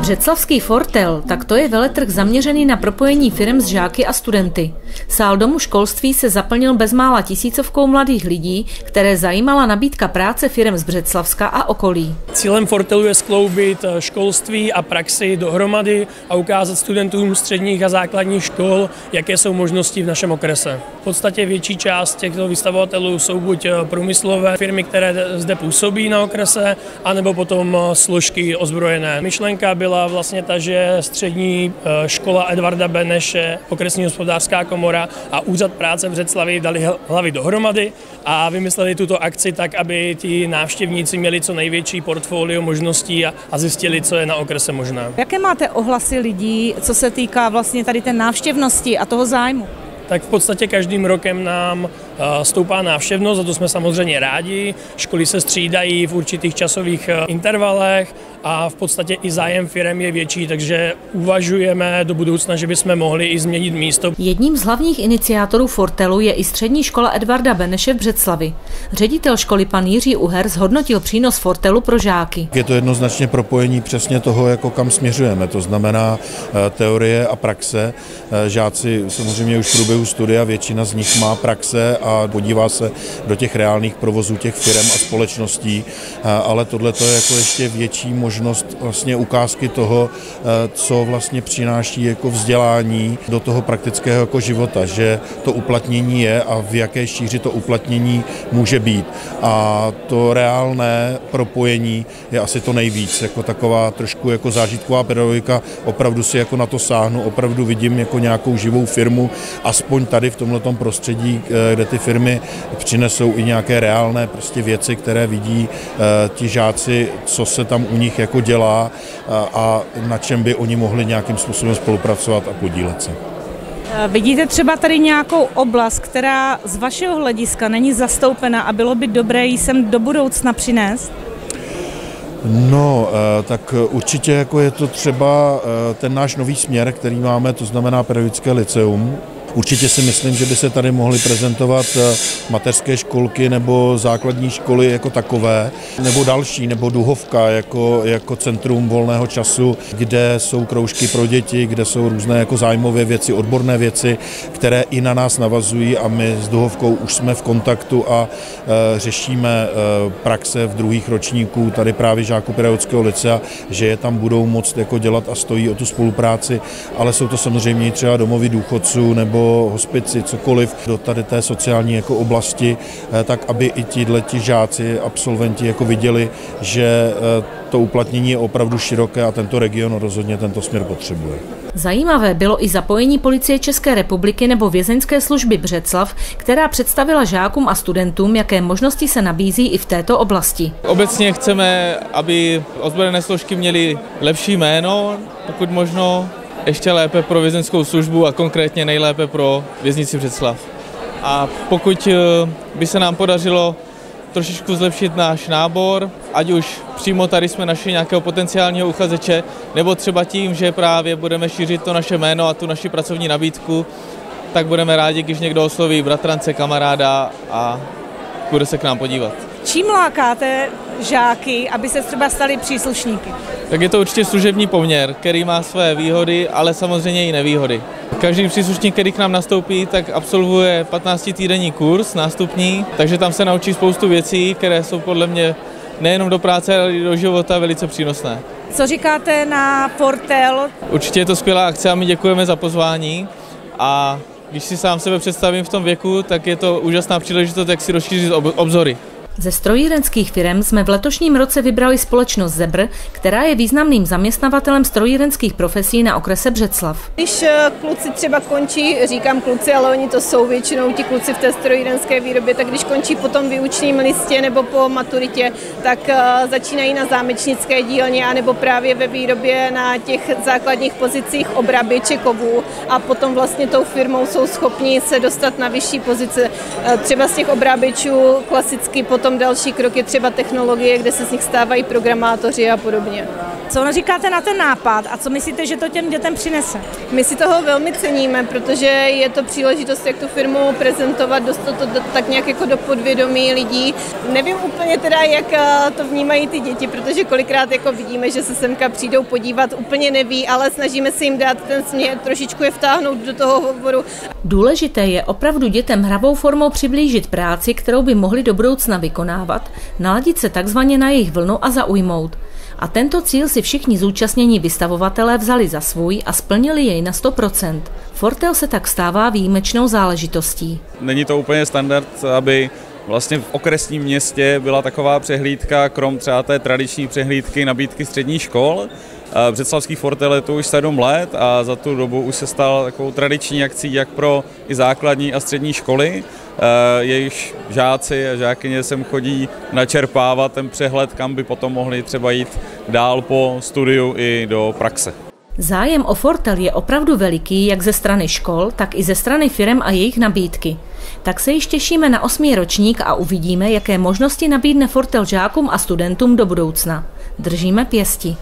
Břeclavský Fortel, tak to je veletrh zaměřený na propojení firem s žáky a studenty. Sál Domu školství se zaplnil bezmála tisícovkou mladých lidí, které zajímala nabídka práce firem z Břeclavska a okolí. Cílem Fortelu je skloubit školství a praxi dohromady a ukázat studentům středních a základních škol, jaké jsou možnosti v našem okrese. V podstatě větší část těchto vystavovatelů jsou buď průmyslové firmy, které zde působí na okrese, anebo potom složky ozbrojené. Myšlenka byla vlastně ta, že střední škola Edvarda Beneše, okresní hospodářská komora a úřad práce v Břeclavi dali hlavy dohromady a vymysleli tuto akci tak, aby ti návštěvníci měli co největší portfolio možností a zjistili, co je na okrese možné. Jaké máte ohlasy lidí, co se týká vlastně tady té návštěvnosti a toho zájmu? Tak v podstatě každým rokem nám stoupá návštěvnost, a to jsme samozřejmě rádi. Školy se střídají v určitých časových intervalech a v podstatě i zájem firem je větší, takže uvažujeme do budoucna, že bychom mohli i změnit místo. Jedním z hlavních iniciátorů Fortelu je i střední škola Edvarda Beneše v Břeclavi. Ředitel školy pan Jiří Uher zhodnotil přínos Fortelu pro žáky. Je to jednoznačně propojení přesně toho, jako kam směřujeme, to znamená teorie a praxe. Žáci samozřejmě už v průběhu studia, většina z nich má praxe a podívá se do těch reálných provozů těch firem a společností, ale tohle je jako ještě větší možnost vlastně ukázky toho, co vlastně přináší jako vzdělání do toho praktického jako života, že to uplatnění je a v jaké šíři to uplatnění může být. A to reálné propojení je asi to nejvíc, jako taková trošku jako zážitková pedagogika, opravdu si jako na to sáhnu, opravdu vidím jako nějakou živou firmu, aspoň tady v tomhletom prostředí, kde ty firmy přinesou i nějaké reálné prostě věci, které vidí ti žáci, co se tam u nich jako dělá a na čem by oni mohli nějakým způsobem spolupracovat a podílet se. Vidíte třeba tady nějakou oblast, která z vašeho hlediska není zastoupena a bylo by dobré ji sem do budoucna přinést? No, tak určitě jako je to třeba ten náš nový směr, který máme, to znamená pedagogické lyceum. Určitě si myslím, že by se tady mohly prezentovat mateřské školky nebo základní školy jako takové, nebo další, nebo Duhovka jako centrum volného času, kde jsou kroužky pro děti, kde jsou různé jako zájmové věci, odborné věci, které i na nás navazují a my s Duhovkou už jsme v kontaktu a řešíme praxe v druhých ročníků tady právě žáků pedagogického lycea, že je tam budou moct jako dělat a stojí o tu spolupráci, ale jsou to samozřejmě třeba domovy důchodců nebo hospici, cokoliv do tady té sociální jako oblasti, tak aby i ti žáci, absolventi jako viděli, že to uplatnění je opravdu široké a tento region rozhodně tento směr potřebuje. Zajímavé bylo i zapojení Policie České republiky nebo Vězeňské služby Břeclav, která představila žákům a studentům, jaké možnosti se nabízí i v této oblasti. Obecně chceme, aby ozbrojené složky měly lepší jméno, pokud možno ještě lépe pro vězeňskou službu a konkrétně nejlépe pro věznici Břeclav. A pokud by se nám podařilo trošičku zlepšit náš nábor, ať už přímo tady jsme našli nějakého potenciálního uchazeče, nebo třeba tím, že právě budeme šířit to naše jméno a tu naši pracovní nabídku, tak budeme rádi, když někdo osloví bratrance, kamaráda a bude se k nám podívat. Čím lákáte žáky, aby se třeba stali příslušníky? Tak je to určitě služební poměr, který má své výhody, ale samozřejmě i nevýhody. Každý příslušník, který k nám nastoupí, tak absolvuje 15týdenní kurz nástupní, takže tam se naučí spoustu věcí, které jsou podle mě nejenom do práce, ale i do života velice přínosné. Co říkáte na Fortel? Určitě je to skvělá akce a my děkujeme za pozvání a když si sám sebe představím v tom věku, tak je to úžasná příležitost, jak si rozšířit obzory. Ze strojírenských firem jsme v letošním roce vybrali společnost Zebr, která je významným zaměstnavatelem strojírenských profesí na okrese Břeclav. Když kluci třeba končí, říkám kluci, ale oni to jsou většinou ti kluci v té strojírenské výrobě, tak když končí po tom výučním listě nebo po maturitě, tak začínají na zámečnické dílně anebo právě ve výrobě na těch základních pozicích obrabiče kovů a potom vlastně tou firmou jsou schopni se dostat na vyšší pozice. Třeba z těch obráběčů klasicky potom potom další krok je třeba technologie, kde se z nich stávají programátoři a podobně. Co říkáte na ten nápad a co myslíte, že to těm dětem přinese? My si toho velmi ceníme, protože je to příležitost, jak tu firmu prezentovat, dostat to tak nějak jako do podvědomí lidí. Nevím úplně teda, jak to vnímají ty děti, protože kolikrát jako vidíme, že se semka přijdou podívat, úplně neví, ale snažíme se jim dát ten směr, trošičku je vtáhnout do toho hovoru. Důležité je opravdu dětem hravou formou přiblížit práci, kterou by mohli do budoucna vykonávat, naladit se takzvaně na jejich vlnu a zaujmout. A tento cíl si všichni zúčastnění vystavovatelé vzali za svůj a splnili jej na 100%. Fortel se tak stává výjimečnou záležitostí. Není to úplně standard, aby vlastně v okresním městě byla taková přehlídka, krom třeba té tradiční přehlídky nabídky středních škol. Břeclavský Fortel je to už 7 let a za tu dobu už se stal takovou tradiční akcí jak pro i základní a střední školy. Jejichž žáci a žákyně sem chodí načerpávat ten přehled, kam by potom mohli třeba jít dál po studiu i do praxe. Zájem o Fortel je opravdu veliký jak ze strany škol, tak i ze strany firem a jejich nabídky. Tak se již těšíme na 8. ročník a uvidíme, jaké možnosti nabídne Fortel žákům a studentům do budoucna. Držíme pěsti.